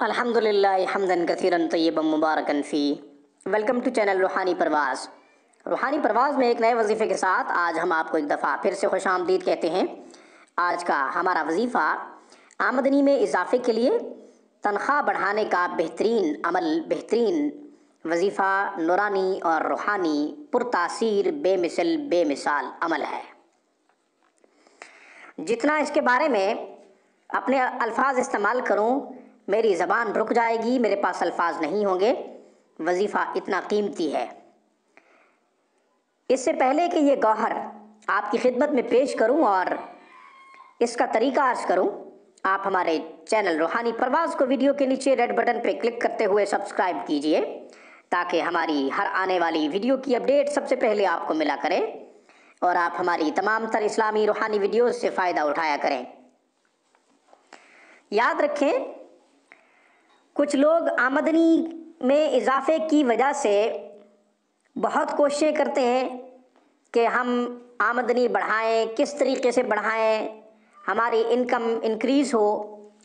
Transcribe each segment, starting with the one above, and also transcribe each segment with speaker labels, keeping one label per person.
Speaker 1: الحمدللہ حمدن کثیرن طیبا مبارکن فی۔ Welcome to channel روحانی پرواز۔ روحانی پرواز میں ایک نئے وظیفے کے ساتھ آج ہم آپ کو ایک دفعہ پھر سے خوش آمدید کہتے ہیں۔ آج کا ہمارا وظیفہ آمدنی میں اضافے کے لیے تنخواہ بڑھانے کا بہترین وظیفہ، نورانی اور روحانی پرتاثیر بے مثال عمل ہے۔ جتنا اس کے بارے میں اپنے الفاظ استعمال کروں میری زبان رک جائے گی، میرے پاس الفاظ نہیں ہوں گے۔ وظیفہ اتنا قیمتی ہے۔ اس سے پہلے کہ یہ گوہر آپ کی خدمت میں پیش کروں اور اس کا طریقہ عرض کروں، آپ ہمارے چینل روحانی پرواز کو ویڈیو کے نیچے ریڈ بٹن پہ کلک کرتے ہوئے سبسکرائب کیجئے تاکہ ہماری ہر آنے والی ویڈیو کی اپڈیٹ سب سے پہلے آپ کو ملا کرے اور آپ ہماری تمام تر اسلامی روحانی ویڈیوز سے فائدہ اٹھایا کریں۔ یاد رکھیں، کچھ لوگ آمدنی میں اضافے کی وجہ سے بہت کوششیں کرتے ہیں کہ ہم آمدنی بڑھائیں، کس طریقے سے بڑھائیں، ہماری انکم انکریز ہو،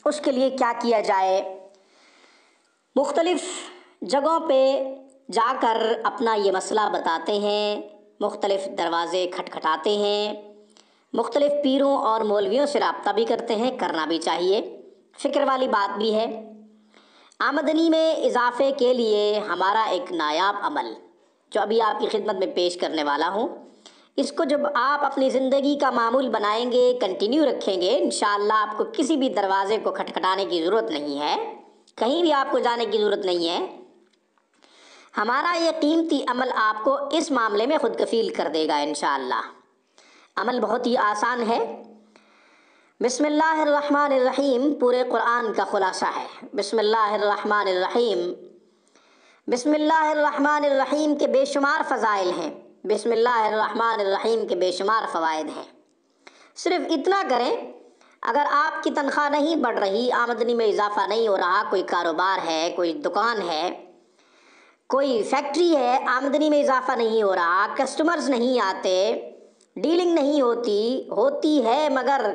Speaker 1: اس کے لیے کیا کیا جائے۔ مختلف جگہوں پہ جا کر اپنا یہ مسئلہ بتاتے ہیں، مختلف دروازے کھٹکھٹاتے ہیں، مختلف پیروں اور مولویوں سے رابطہ بھی کرتے ہیں، کرنا بھی چاہیے، فکر والی بات بھی ہے۔ آمدنی میں اضافے کے لیے ہمارا ایک نایاب عمل جو ابھی آپ کی خدمت میں پیش کرنے والا ہوں، اس کو جب آپ اپنی زندگی کا معمول بنائیں گے، کنٹینیو رکھیں گے، انشاءاللہ آپ کو کسی بھی دروازے کو کھٹکھٹانے کی ضرورت نہیں ہے، کہیں بھی آپ کو جانے کی ضرورت نہیں ہے۔ ہمارا یہ قیمتی عمل آپ کو اس معاملے میں خود کفیل کر دے گا انشاءاللہ۔ عمل بہت ہی آسان ہے۔ بسم اللہ الرحمن الرحیم پورے قرآن کا خلاصہ ہے۔ بسم اللہ الرحمن الرحیم، بسم اللہ الرحمن الرحیم کے بے شمار فضائل ہیں، بسم اللہ الرحمن الرحیم کے بے شمار فوائد ہیں۔ صرف اتنا کریں، اگر آپ کی تنخواہ نہیں بڑھ رہی، آمدنی میں اضافہ نہیں ہو رہا، کوئی کاروبار ہے، کوئی دکان ہے، کوئی فیکٹری ہے، آمدنی میں اضافہ نہیں ہو رہا، کسٹمرز نہیں آتے، ڈیلنگ نہیں ہوتی ہے مگر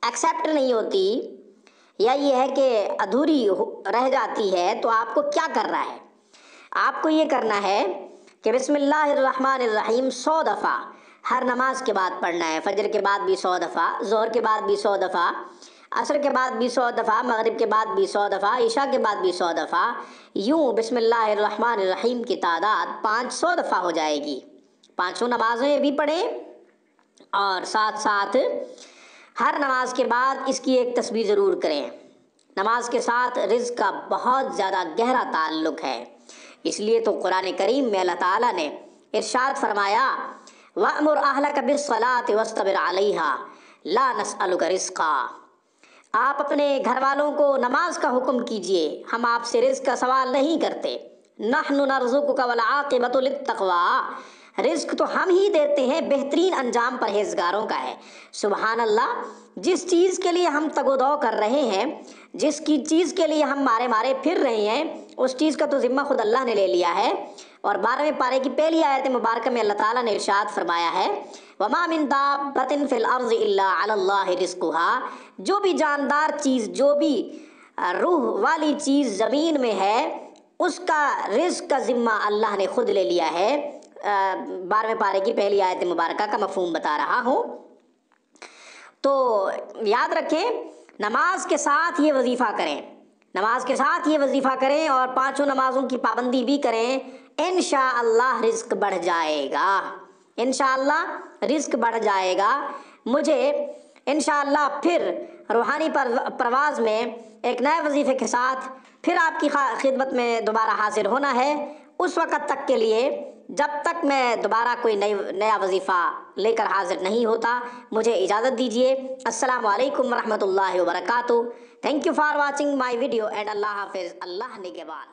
Speaker 1: ایکسیپٹ نہیں ہوتی، یا یہ ہے کہ ادھوری رہ جاتی ہے، تو آپ کو کیا کرنا ہے؟ آپ کو یہ کرنا ہے کہ بسم اللہ الرحمن الرحیم 100 دفعہ ہر نماز کے بعد پڑھنا ہے۔ فجر کے بعد بھی 100 دفعہ، ظہر کے بعد بھی 100 دفعہ، عصر کے بعد بھی 100 دفعہ، مغرب کے بعد بھی 100 دفعہ، عشاء کے بعد بھی 100 دفعہ، یوں بسم اللہ الرحمن الرحیم کی تعداد 500 دفعہ ہو جائے گی۔ پانچوں نمازیں بھی پڑھیں اور ساتھ ساتھ ہر نماز کے بعد اس کی ایک تسبیح ضرور کریں۔ نماز کے ساتھ رزق کا بہت زیادہ گہرا تعلق ہے، اس لیے تو قرآن کریم میں اللہ تعالیٰ نے ارشاد فرمایا وَأْمُرْ أَهْلَكَ بِالصَّلَاةِ وَاصْطَبِرْ عَلَيْهَا لَا نَسْأَلُكَ رِزْقًا۔ آپ اپنے گھر والوں کو نماز کا حکم کیجئے، ہم آپ سے رزق کا سوال نہیں کرتے۔ نَحْنُ نَرْزُقُكَ وَالْعَاقِبَةُ لِلتَّقْوَىٰ، رزق تو ہم ہی دیتے ہیں، بہترین انجام پرہیزگاروں کا ہے۔ سبحان اللہ، جس چیز کے لیے ہم تگ و دو کر رہے ہیں، جس کی چیز کے لیے ہم مارے پھر رہے ہیں، اس چیز کا تو ذمہ خود اللہ نے لے لیا ہے۔ اور 12ویں پارے کی پہلی آیت مبارکہ میں اللہ تعالیٰ نے ارشاد فرمایا ہے وَمَا مِن دَابَّةٍ فِي الْأَرْضِ إِلَّا عَلَى اللَّهِ رِزْقُهَا، جو بھی جاندار چیز، جو بھی روح والی چیز زمین میں ہے، اس کا رزق کا ذمہ اللہ نے خود لے لیا ہے۔ 12ویں پارے کی پہلی آیت مبارکہ کا مفہوم بتا رہا ہوں۔ تو یاد رکھیں، نماز کے ساتھ یہ وظیفہ کریں، نماز کے ساتھ یہ وظیفہ کریں اور 5 نمازوں کی پابندی بھی کریں، انشاءاللہ رزق بڑھ جائے گا، انشاءاللہ رزق بڑھ جائے گا۔ مجھے انشاءاللہ پھر روحانی پرواز میں ایک نئے وظیفے کے ساتھ پھر آپ کی خدمت میں دوبارہ حاضر ہونا ہے۔ اس وقت تک کے لیے، جب تک میں دوبارہ کوئی نیا وظیفہ لے کر حاضر نہیں ہوتا، مجھے اجازت دیجیے۔ السلام علیکم ورحمۃ اللہ وبرکاتہ۔ Thank you for watching my video and اللہ حافظ، اللہ نگہبان۔